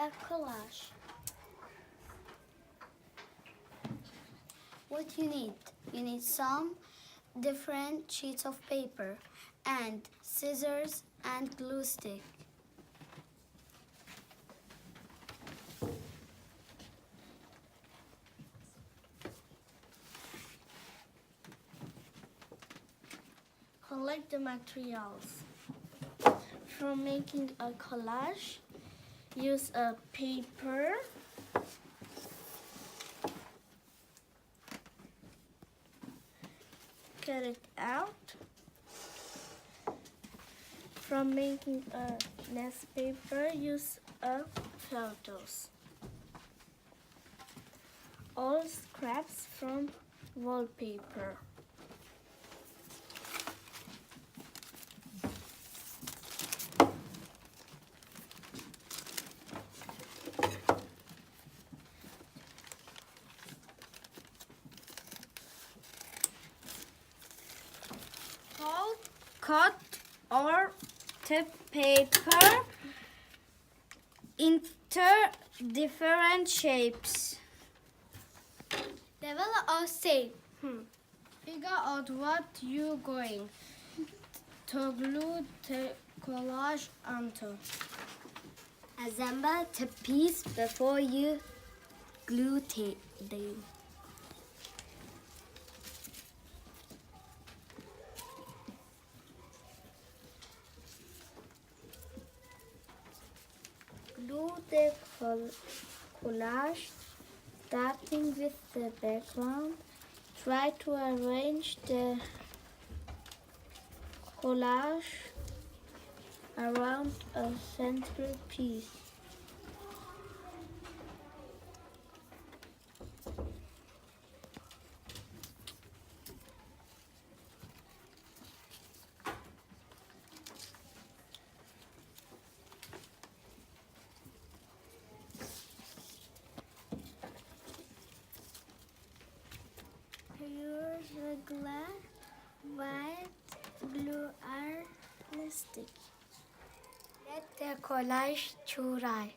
a collage. What you need? You need some different sheets of paper and scissors and glue stick. Collect the materials. For making a collage, use a paper, cut it out. From making a newspaper, use a photos. All scraps from wallpaper. Cut or tip paper into different shapes. Develop or say. Figure out what you're going to glue the collage onto. Assemble the piece before you glue them. Glue the collage, starting with the background. Try to arrange the collage around a central piece. Use regular white glue or stick. Let the collage dry.